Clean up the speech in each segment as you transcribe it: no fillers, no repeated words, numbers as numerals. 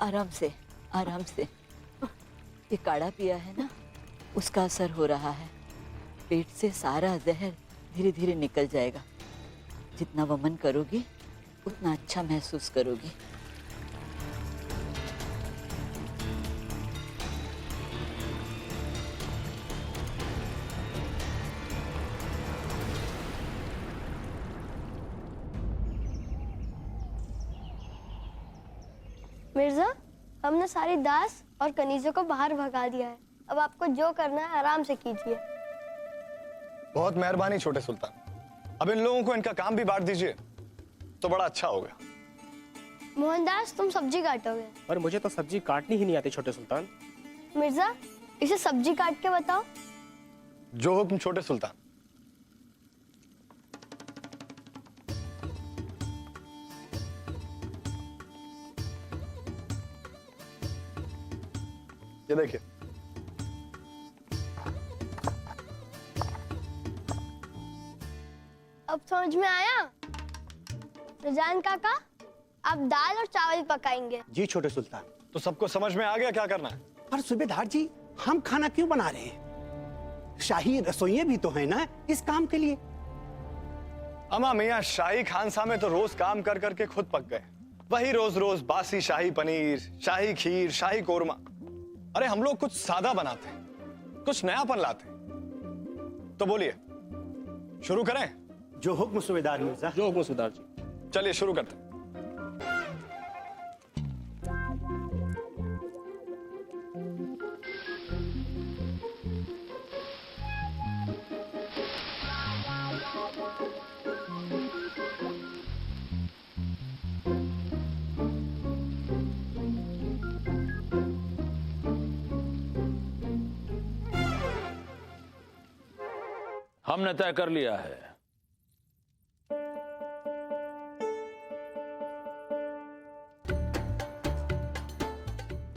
आराम से, आराम से। ये काढ़ा पिया है ना, उसका असर हो रहा है। पेट से सारा जहर धीरे धीरे निकल जाएगा। जितना वमन करोगी उतना अच्छा महसूस करोगी। मिर्जा, हमने सारी दास और कनीजों को बाहर भगा दिया है। अब आपको जो करना है आराम से कीजिए। बहुत मेहरबानी छोटे सुल्तान। अब इन लोगों को इनका काम भी बांट दीजिए तो बड़ा अच्छा होगा। मोहनदास, तुम सब्जी काटोगे। पर मुझे तो सब्जी काटनी ही नहीं आती छोटे सुल्तान। मिर्जा, इसे सब्जी काट के बताओ। जो हुक्म छोटे सुल्तान। ये देखिए। अब समझ में आया? रजान काका, आप दाल और चावल पकाएंगे। जी छोटे सुल्तान। तो सबको समझ में आ गया क्या करना है? पर सूबेदार जी, हम खाना क्यों बना रहे हैं? शाही रसोइये भी तो है ना इस काम के लिए। अमा मियाँ शाही खानसा में तो रोज काम कर करके खुद पक गए। वही रोज रोज बासी शाही पनीर, शाही खीर, शाही कोरमा। अरे हम लोग कुछ सादा बनाते हैं, कुछ नयापन लाते हैं। तो बोलिए, शुरू करें? जो हुक्म सूबेदार मिर्जा। जो हुक्म सूबेदार जी। चलिए शुरू करते हैं। हमने तय कर लिया है,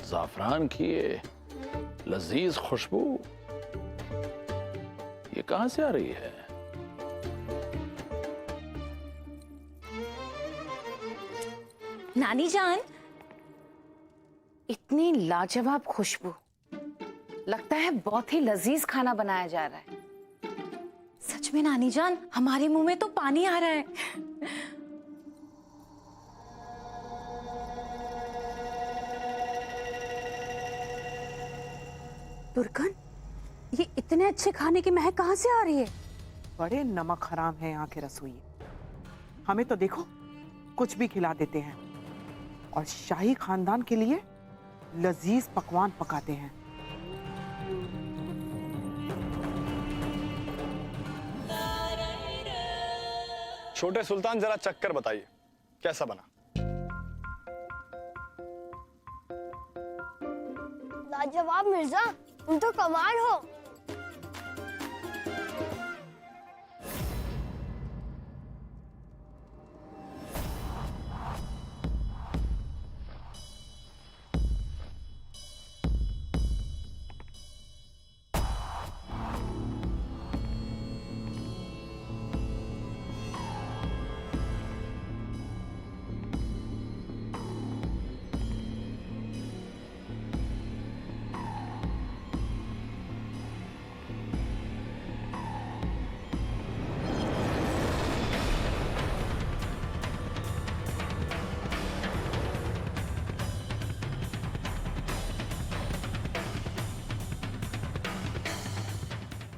ज़ाफ़रान की ये लजीज खुशबू ये कहां से आ रही है? नानी जान, इतनी लाजवाब खुशबू, लगता है बहुत ही लजीज खाना बनाया जा रहा है। सच में नानी जान, हमारे मुंह में तो पानी आ रहा है। तुर्कन, ये इतने अच्छे खाने की महक कहाँ से आ रही है? बड़े नमक हराम है यहाँ के रसोई। हमें तो देखो कुछ भी खिला देते हैं और शाही खानदान के लिए लजीज पकवान पकाते हैं। छोटे सुल्तान, जरा चक्कर बताइए कैसा बना? लाजवाब मिर्जा, तुम तो कमाल हो।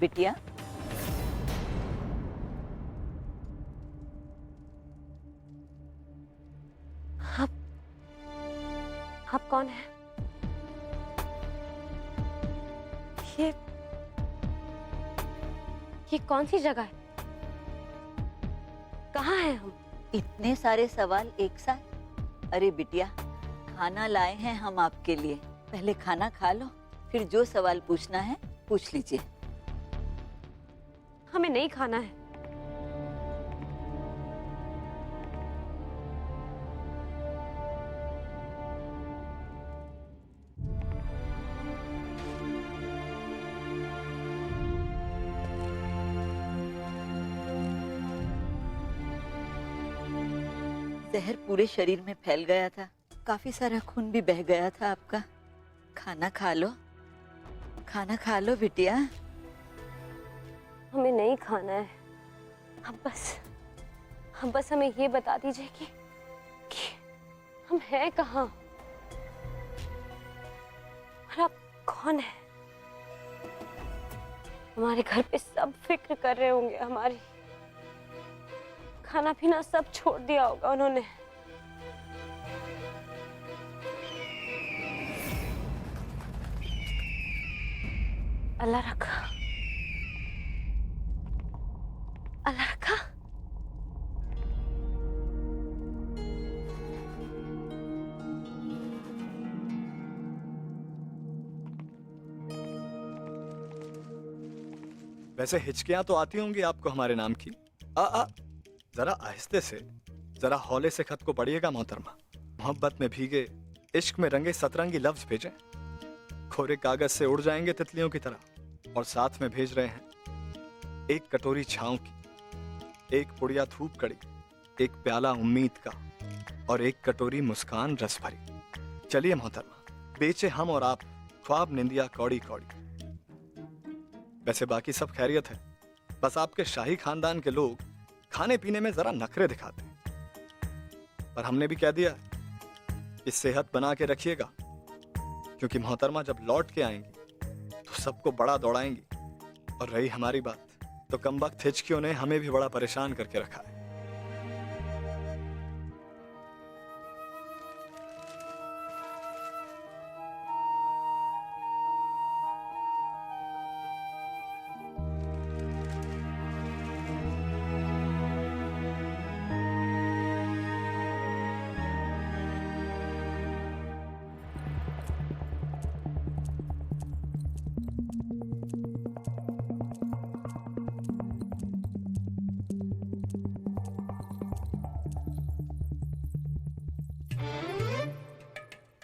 बिटिया, आप कौन है? ये कौन सी जगह है? कहाँ हैं हम? इतने सारे सवाल एक साथ। अरे बिटिया, खाना लाए हैं हम आपके लिए। पहले खाना खा लो, फिर जो सवाल पूछना है पूछ लीजिए। हमें नहीं खाना है। जहर पूरे शरीर में फैल गया था, काफी सारा खून भी बह गया था आपका। खाना खा लो, खाना खा लो बिटिया। हमें नहीं खाना है। अब बस हमें ये बता दीजिए कि हम हैं कहाँ और आप कौन है। हमारे घर पे सब फिक्र कर रहे होंगे हमारी। खाना पीना सब छोड़ दिया होगा उन्होंने। अल्लाह रखा, अल्लाह रखा। वैसे हिचकियां तो आती होंगी आपको हमारे नाम की। जरा आहिस्ते से, जरा हौले से खत को पढ़िएगा मोहतरमा। मोहब्बत में भीगे, इश्क में रंगे सतरंगी लफ्ज भेजें। खोरे कागज से उड़ जाएंगे तितलियों की तरह। और साथ में भेज रहे हैं एक कटोरी छांव की, एक पुड़िया धूप कड़ी, एक प्याला उम्मीद का और एक कटोरी मुस्कान रस भरी। चलिए मोहतरमा, बेचे हम और आप ख्वाब निंदिया कौड़ी कौड़ी। वैसे बाकी सब खैरियत है, बस आपके शाही खानदान के लोग खाने पीने में जरा नखरे दिखाते हैं। पर हमने भी कह दिया कि सेहत बना के रखिएगा, क्योंकि मोहतरमा जब लौट के आएंगी तो सबको बड़ा दौड़ाएंगी। और रही हमारी बात, तो कमबख्त हिचकियों ने हमें भी बड़ा परेशान करके रखा है।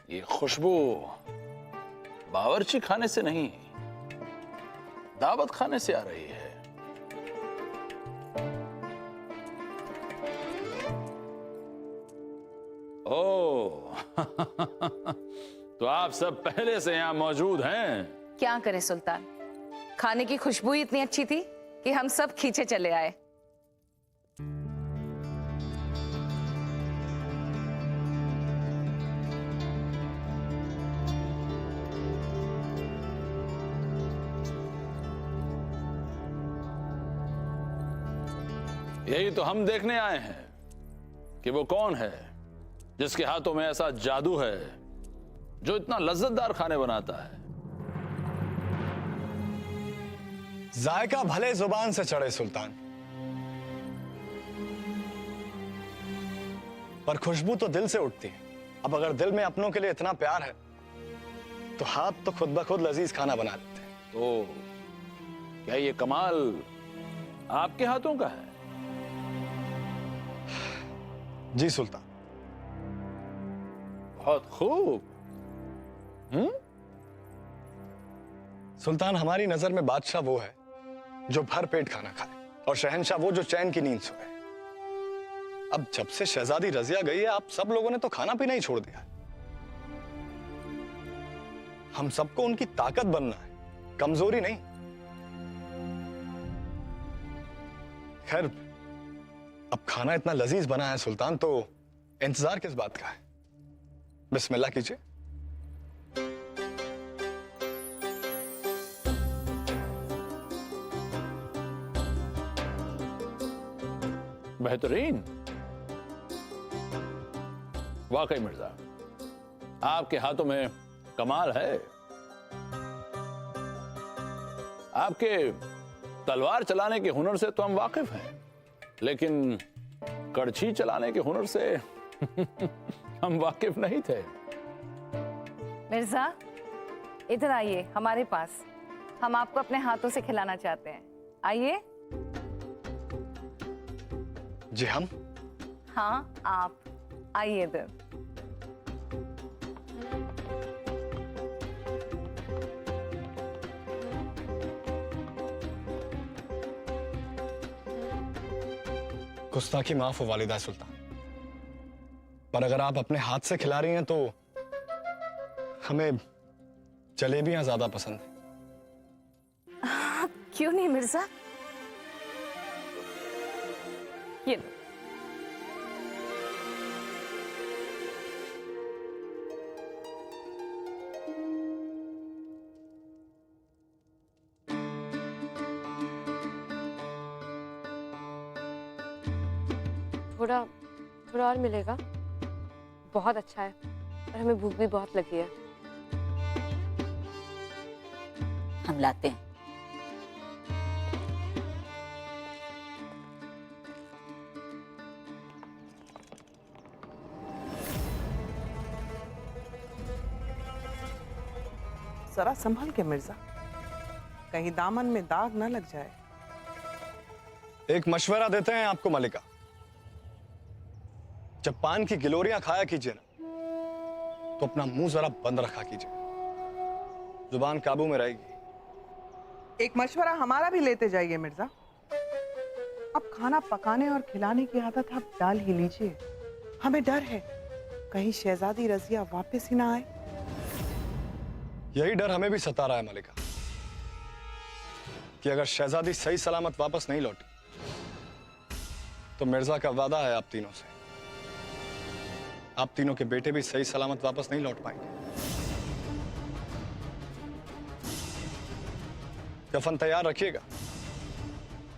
ये खुशबू बावर्ची खाने से नहीं, दावत खाने से आ रही है। ओह तो आप सब पहले से यहां मौजूद हैं। क्या करें सुल्तान, खाने की खुशबू ही इतनी अच्छी थी कि हम सब खींचे चले आए। यही तो हम देखने आए हैं कि वो कौन है जिसके हाथों में ऐसा जादू है जो इतना लज्जतदार खाने बनाता है। जायका भले जुबान से चढ़े सुल्तान, पर खुशबू तो दिल से उठती है। अब अगर दिल में अपनों के लिए इतना प्यार है तो हाथ तो खुद ब खुद लजीज खाना बना लेते हैं। तो क्या ये कमाल आपके हाथों का है? जी सुल्तान। बहुत खूब। सुल्तान, हमारी नजर में बादशाह वो है जो भर पेट खाना खाए और शहंशाह वो जो चैन की नींद सोए। अब जब से शहजादी रजिया गई है, आप सब लोगों ने तो खाना पीना ही छोड़ दिया है। हम सबको उनकी ताकत बनना है, कमजोरी नहीं। खैर, अब खाना इतना लजीज बना है सुल्तान, तो इंतजार किस बात का है? बिस्मिल्लाह कीजिए। बेहतरीन। वाकई मिर्जा, आपके हाथों में कमाल है। आपके तलवार चलाने के हुनर से तो हम वाकिफ हैं, लेकिन कड़छी चलाने के हुनर से हम वाकिफ नहीं थे। मिर्जा, इधर आइए हमारे पास, हम आपको अपने हाथों से खिलाना चाहते हैं। आइए। जी हम? हाँ आप, आइए इधर। गुस्ताखी माफ हो वालिदा सुल्तान। पर अगर आप अपने हाथ से खिला रही हैं तो हमें जलेबियां ज्यादा पसंद है। क्यों नहीं मिर्जा? ये लो। थोड़ा थोड़ा और मिलेगा? बहुत अच्छा है और हमें भूख भी बहुत लगी है। हम लाते हैं। जरा संभल के मिर्जा, कहीं दामन में दाग न लग जाए। एक मशवरा देते हैं आपको मलिका, जब पान की गिलोरियां खाया कीजिए ना तो अपना मुंह जरा बंद रखा कीजिए, जुबान काबू में रहेगी। एक मशवरा हमारा भी लेते जाइए मिर्जा। अब खाना पकाने और खिलाने की आदत आप डाल ही लीजिए। हमें डर है कहीं शहजादी रजिया वापस ही ना आए। यही डर हमें भी सता रहा है मलिका, कि अगर शहजादी सही सलामत वापस नहीं लौटी तो मिर्जा का वादा है आप तीनों से, आप तीनों के बेटे भी सही सलामत वापस नहीं लौट पाएंगे। कफन तैयार रखिएगा,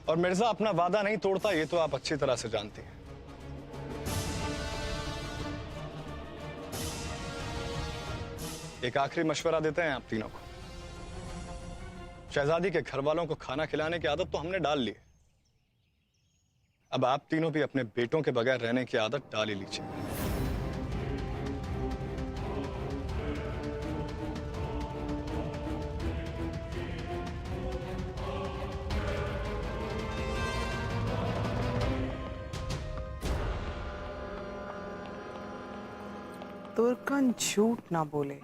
और मिर्जा अपना वादा नहीं तोड़ता ये तो आप अच्छी तरह से जानती हैं। एक आखिरी मशवरा देते हैं आप तीनों को, शहजादी के घर वालों को खाना खिलाने की आदत तो हमने डाल ली है, अब आप तीनों भी अपने बेटों के बगैर रहने की आदत डाल ही लीजिए। तुर्कन झूठ ना बोले,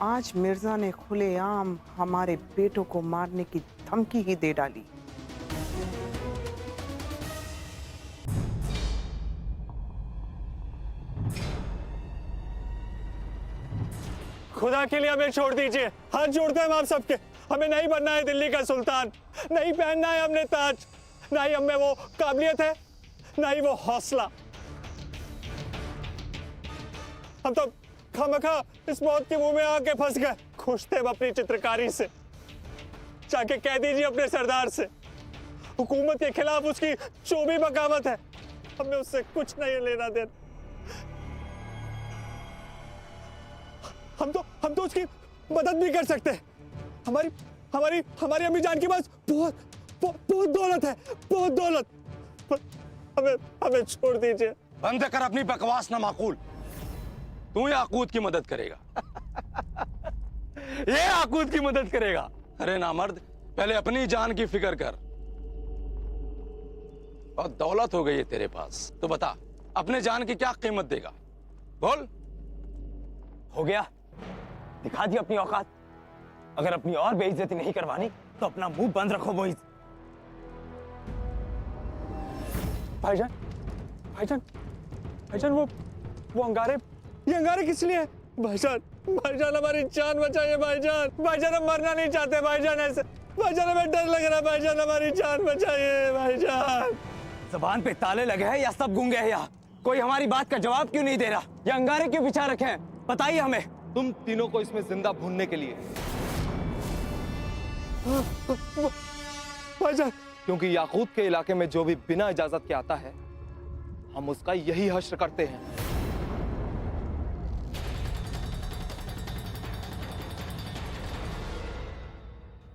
आज मिर्जा ने खुलेआम हमारे बेटों को मारने की धमकी ही दे डाली। खुदा के लिए हमें छोड़ दीजिए, हाथ जोड़ते हैं हम आप सबके। हमें नहीं बनना है दिल्ली का सुल्तान, नहीं पहनना है हमने ताज, ना ही हमें वो काबिलियत है, ना ही वो हौसला। हम तो खामखा इस मौत के मुंह में आके फंस गए। खुश थे हम अपनी चित्रकारी से, जाके कह दीजिए अपने सरदार से, हुकूमत के खिलाफ उसकी जो भी बगावत है हमें उससे कुछ नहीं लेना देना। हम तो उसकी मदद भी कर सकते हैं। हमारी हमारी हमारी अम्मी जान के पास बहुत दौलत है, बहुत दौलत। हमें हमें छोड़ दीजिए। बंद कर अपनी बकवास ना माकूल, तू याकूत की मदद करेगा। ये याकूत की मदद करेगा? अरे नामर्द, पहले अपनी जान की फिक्र कर। और दौलत हो गई है तेरे पास तो बता अपने जान की क्या कीमत देगा? बोल। हो गया, दिखा दी अपनी औकात। अगर अपनी और बेइज्जती नहीं करवानी तो अपना मुंह बंद रखो। भाईजान भाईजान भाईजान, वो अंगारे, ये अंगारे किस लिए है? भाईजान भाईजान हमारी जान बचाइए भाईजान। भाईजान हम मरना नहीं चाहते भाईजान, ऐसे भाईजान हमें डर लग रहा है भाईजान, हमारी जान बचाइए भाईजान। जबान पे ताले लगे हैं या सब गूंगे हैं? यहाँ कोई हमारी बात का जवाब क्यों नहीं दे रहा? ये अंगारे क्यों बिछा रखे हैं? बताइए हमें। तुम तीनों को इसमें जिंदा भूनने के लिए भाईजान, क्योंकि याकूत के इलाके में जो भी बिना इजाजत के आता है हम उसका यही हश्र करते हैं।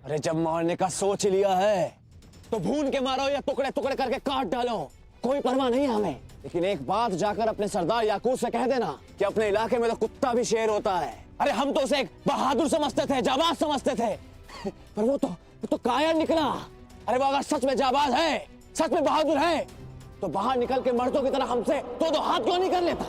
अरे जब मारने का सोच लिया है तो भून के मारो या टुकड़े टुकड़े करके काट डालो, कोई परवाह नहीं है हमें। लेकिन एक बात जाकर अपने सरदार याकूत से कह देना कि अपने इलाके में तो कुत्ता भी शेर होता है। अरे हम तो उसे एक बहादुर समझते थे, जाबाज समझते थे, पर वो तो कायर निकला। अरे वो अगर सच में जाबाज है, सच में बहादुर है, तो बाहर निकल के मर्दों की तरह हमसे दो हाथ क्यों नहीं कर लेता?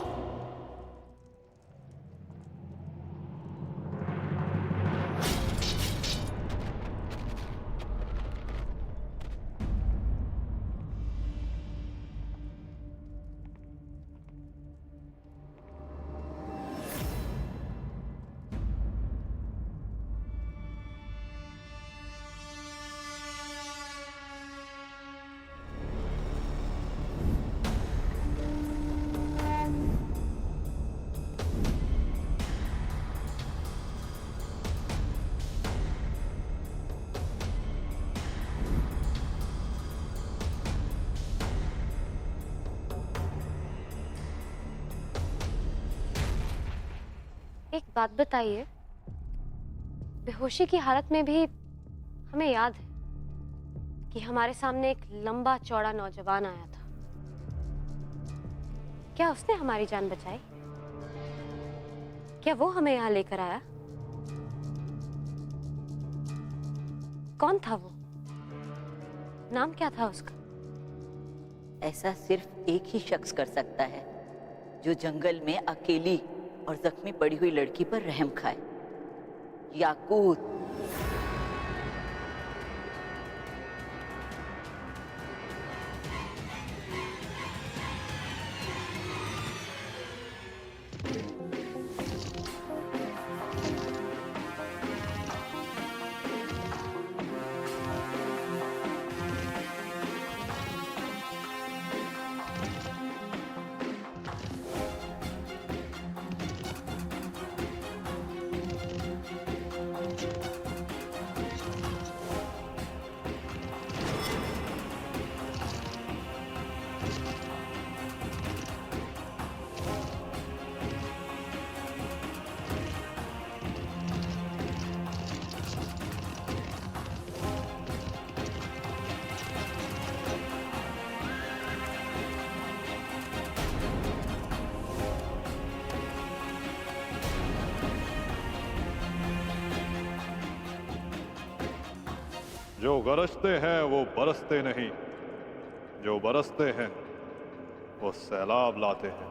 एक बात बताइए, बेहोशी की हालत में भी हमें याद है कि हमारे सामने एक लंबा चौड़ा नौजवान आया था। क्या उसने हमारी जान बचाई? क्या वो हमें यहाँ लेकर आया? कौन था वो? नाम क्या था उसका? ऐसा सिर्फ एक ही शख्स कर सकता है जो जंगल में अकेली और जख्मी पड़ी हुई लड़की पर रहम खाए। याकूत। जो गरजते हैं वो बरसते नहीं, जो बरसते हैं वो सैलाब लाते हैं।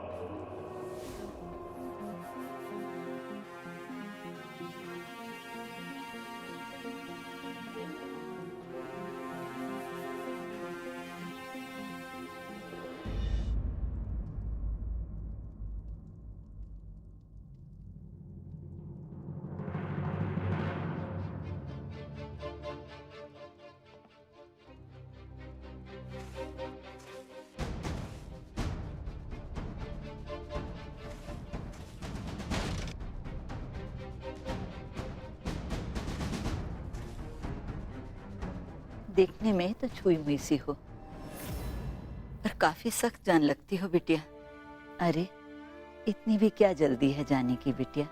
देखने में तो छुई मुई सी हो, पर काफी सख्त जान लगती हो बिटिया। अरे इतनी भी क्या जल्दी है जाने की बिटिया,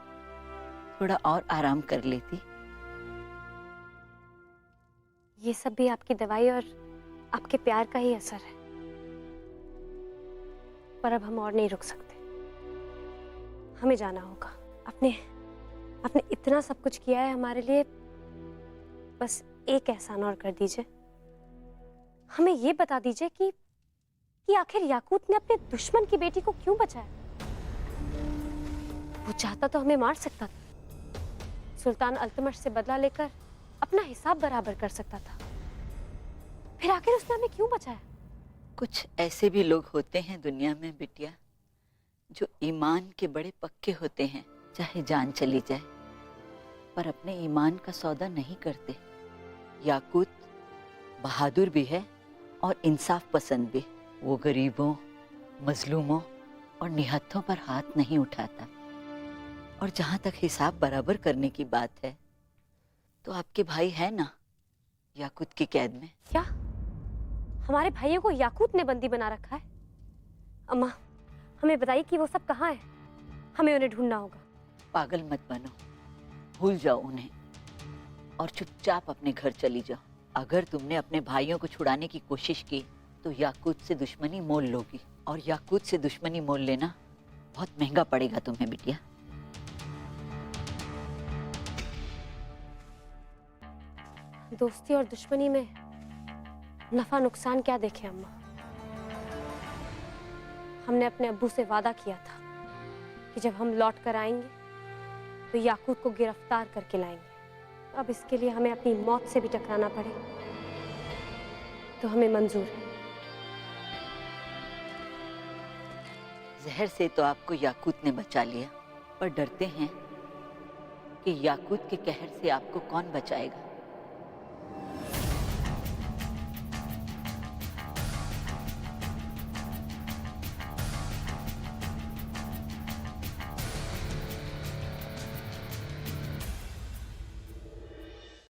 थोड़ा और आराम कर लेती। ये सब भी आपकी दवाई और आपके प्यार का ही असर है। पर अब हम और नहीं रुक सकते, हमें जाना होगा। आपने इतना सब कुछ किया है हमारे लिए, बस एक एहसान और कर दीजिए। हमें ये बता दीजिए कि आखिर याकूत ने अपने दुश्मन की बेटी को क्यों बचाया? वो चाहता तो हमें मार सकता था, सुल्तान अल्तमश से बदला लेकर अपना हिसाब बराबर कर सकता था, फिर आखिर उसने हमें क्यों बचाया? कुछ ऐसे भी लोग होते हैं दुनिया में बिटिया, जो ईमान के बड़े पक्के होते हैं, चाहे जान चली जाए पर अपने ईमान का सौदा नहीं करते। याकूत बहादुर भी है और इंसाफ पसंद भी। वो गरीबों, मजलूमों और निहत्थों पर हाथ नहीं उठाता। और जहां तक हिसाब बराबर करने की बात है, तो आपके भाई है ना याकूत की कैद में। क्या हमारे भाइयों को याकूत ने बंदी बना रखा है? अम्मा हमें बताइए कि वो सब कहाँ है, हमें उन्हें ढूंढना होगा। पागल मत बनो, भूल जाओ उन्हें और चुपचाप अपने घर चली जाओ। अगर तुमने अपने भाइयों को छुड़ाने की कोशिश की तो याकूत से दुश्मनी मोल लोगी, और याकूत से दुश्मनी मोल लेना बहुत महंगा पड़ेगा तुम्हें बिटिया। दोस्ती और दुश्मनी में नफा नुकसान क्या देखे अम्मा? हमने अपने अब्बू से वादा किया था कि जब हम लौट कर आएंगे तो याकूत को गिरफ्तार करके लाएंगे। अब इसके लिए हमें अपनी मौत से भी टकराना पड़े तो हमें मंजूर है। जहर से तो आपको याकूत ने बचा लिया, पर डरते हैं कि याकूत के कहर से आपको कौन बचाएगा।